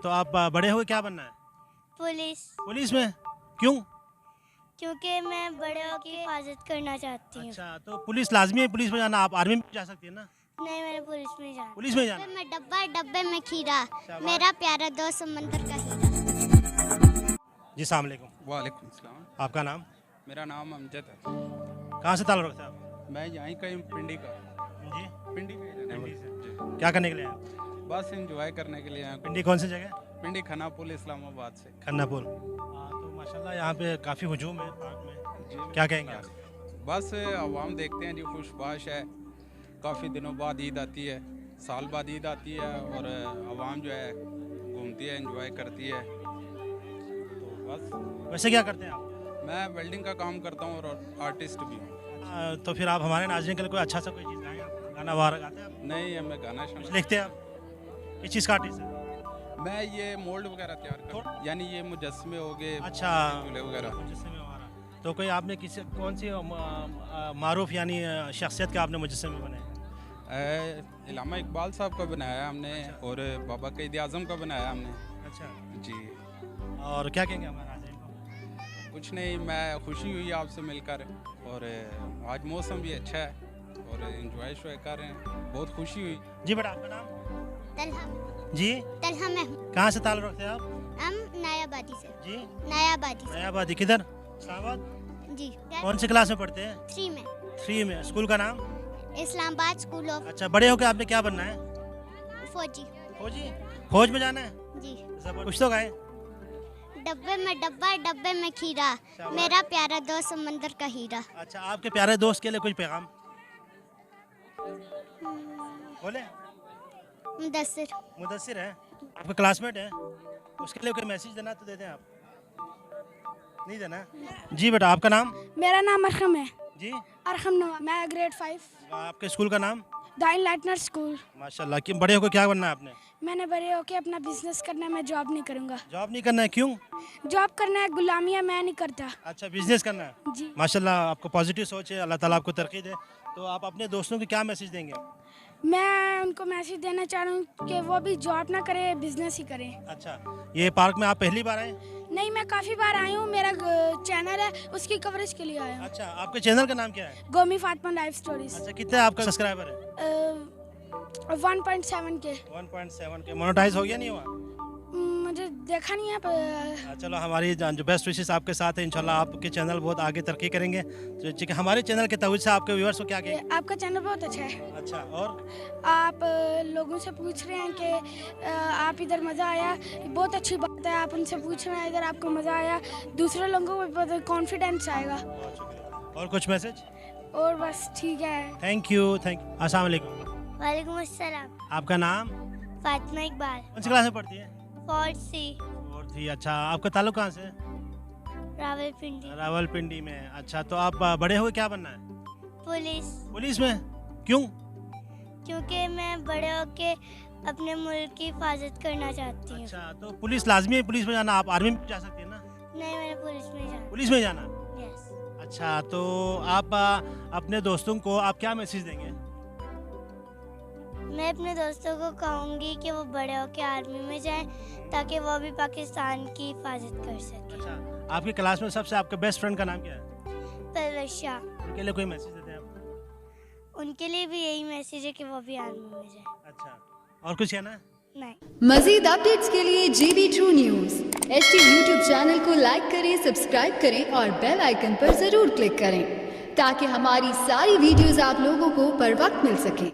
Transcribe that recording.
तो आप बड़े होके क्या बनना है? पुलिस। पुलिस में? क्यों? क्योंकि मैं बड़े होकर हिफाजत करना चाहती हूँ। अच्छा, तो पुलिस लाजमी है पुलिस में जाना, आप आर्मी में जा सकती है ना? नहीं, मैंने पुलिस में जाना। पुलिस में जाना? डब्बे में डब्बा, डब्बे में खीरा, शाबाश। मेरा प्यारा दोस्त समंदर का हीरा। जी अस्सलाम वालेकुम। वालेकुम सलाम। आपका नाम? मेरा नाम अमजद है। कहाँ से ताल्लुक़ रखते हैं आप? मैं यहीं का हूँ, पिंडी का। जी, पिंडी का ही रहने पिंडी वाला। से। जी। क्या करने के लिए आए आप? बस एंजॉय करने के लिए आया। पिंडी कौन सी जगह? पिंडी खनापुल इस्लामाबाद से। खन्नापुर। हाँ, तो माशाल्लाह यहाँ पे काफ़ी हुजूम है पार्क में। जी। क्या कहेंगे आप? बस आवाम देखते हैं जी, खुशबाश है। काफ़ी दिनों बाद ईद आती है, साल बाद ईद आती है और आवाम जो है घूमती है, एंजॉय करती है। तो बस वैसे क्या करते हैं आप? मैं वेल्डिंग का काम करता हूँ और आर्टिस्ट भी हूँ। तो फिर आप हमारे नाज़रीन के लिए कोई अच्छा सा कोई चीज़ गाएं आप? गाना वारा गाते हैं आप? नहीं, मैं गाना कुछ शाना लिखते हैं आप? किस चीज़ का आर्टिस्ट है? मैं ये मोल्ड वगैरह तैयार करता हूँ, यानी ये मुजस्मे हो गए, अच्छा, चूल्हे वगैरह। मुजस्मे हमारा। तो कोई आपने किसी कौन सी मारूफ यानी शख्सियत के आपने मुजस्मे बनाए? इलामा इकबाल साहब का बनाया हमने और बाबा क़ायद आज़म का बनाया हमने। अच्छा, जी। और क्या कहेंगे हमारे नाज़रीन को? कुछ नहीं, मैं खुशी हुई आपसे मिलकर और आज मौसम भी अच्छा है और एंजॉय कर रहे हैं, बहुत खुशी हुई। जी बेटा, आपका नाम? तलहा। जी, तलहा में कहाँ से ताल्लुक़ रखते हैं आप? हम नयाबादी से। जी, नयाबादी से। नयाबादी किधर? इस्लामाबाद। जी। कौन सी क्लास में पढ़ते हैं? 3 में। 3 में। स्कूल का नाम? इस्लामाबाद स्कूल ऑफ अच्छा, बड़े होकर आपने क्या बनना है? फौजी। फौजी? फौज में जाना है? जी। कुछ तो गाएं। डब्बे में डब्बा, डब्बे में खीरा, शाबाश। मेरा प्यारा दोस्त समंदर का हीरा। अच्छा, आपके प्यारे दोस्त के लिए कुछ पैगाम बोले? मुदस्सिर। मुदस्सिर है, आपका क्लासमेट है, उसके लिए कोई मैसेज देना तो दे दें आप। नहीं देना? जी बेटा, आपका नाम? मेरा नाम अरहम है। जी, अरहम नवा, मैं ग्रेड 5 आपके स्कूल का नाम? The Enlightener school. माशाल्लाह। कि बड़े होकर क्या बनना है आपने? मैंने बड़े होके अपना बिजनेस करना है, मैं जॉब नहीं करूँगा। जॉब नहीं करना है? क्यों? जॉब करना है, गुलामियाँ मैं नहीं करता। अच्छा, बिजनेस करना है। जी। माशाल्लाह, आपको पॉजिटिव सोच है, अल्लाह ताला आपको तरक्की दे। तो आप अपने दोस्तों को क्या मैसेज देंगे? मैं उनको मैसेज देना चाह रहा हूँ कि वो भी जॉब ना करें, बिजनेस ही करें। अच्छा, ये पार्क में आप पहली बार आए? नहीं, मैं काफ़ी बार आई हूँ, मेरा चैनल है, उसकी कवरेज के लिए आया हूँ। अच्छा, आपके चैनल का नाम क्या है? Gomi Fatima life stories. अच्छा, कितने आपका सब्सक्राइबर है? 1.7 के। 1.7 के। मोनेटाइज हो गया नहीं हुआ? मुझे देखा नहीं है पर चलो, हमारी जो बेस्ट विशेस आपके साथ है, इंशाल्लाह आपके चैनल बहुत आगे तरक्की करेंगे। तो ठीक है, हमारे चैनल के तवज्जो से आपके व्यूअर्स को क्या कहें? आपका चैनल बहुत अच्छा है। अच्छा, और आप लोगों से पूछ रहे हैं कि आप इधर मज़ा आया, बहुत अच्छी बात है। आप उनसे पूछ रहे हैं इधर आपको मज़ा आया, दूसरे लोगों को भी कॉन्फिडेंस आएगा। बहुत शुक्रिया। और कुछ मैसेज? और बस ठीक है। Thank you, thank you. अस्सलाम वालेकुम। वालेकुम अस्सलाम। आपका नाम? फातिमा इकबाल। कौन सी क्लास में पढ़ती है? 4th C, और थी। अच्छा, आपका ताल्लुक कहाँ से? रावलपिंडी। रावलपिंडी में। अच्छा, तो आप बड़े हुए क्या बनना है? पुलिस। पुलिस में? क्यों? क्योंकि मैं बड़े होके अपने मुल्क की हिफाजत करना चाहती हूँ। अच्छा, तो पुलिस लाजमी है पुलिस में जाना, आप आर्मी में जा सकती है ना? नहीं, मैंने पुलिस में जाना। पुलिस में जाना? यस। अच्छा, तो आप अपने दोस्तों को आप क्या मैसेज देंगे? मैं अपने दोस्तों को कहूँगी कि वो बड़े होके आर्मी में जाएं ताकि वो भी पाकिस्तान की हिफाजत कर सकें। अच्छा, आपकी क्लास में सबसे आपके बेस्ट फ्रेंड का नाम क्या है? परवेश शाह। उनके लिए कोई मैसेज देते हैं आप? उनके लिए भी यही मैसेज है कि वो भी आर्मी में जाए। अच्छा, और कुछ कहना है? नहीं। मजीद अपडेट्स के लिए GB True News HT YouTube channel को लाइक करें, सब्सक्राइब करें और बेल आइकन पर जरूर क्लिक करें ताकि हमारी सारी वीडियोस आप लोगों को बर वक्त मिल सके।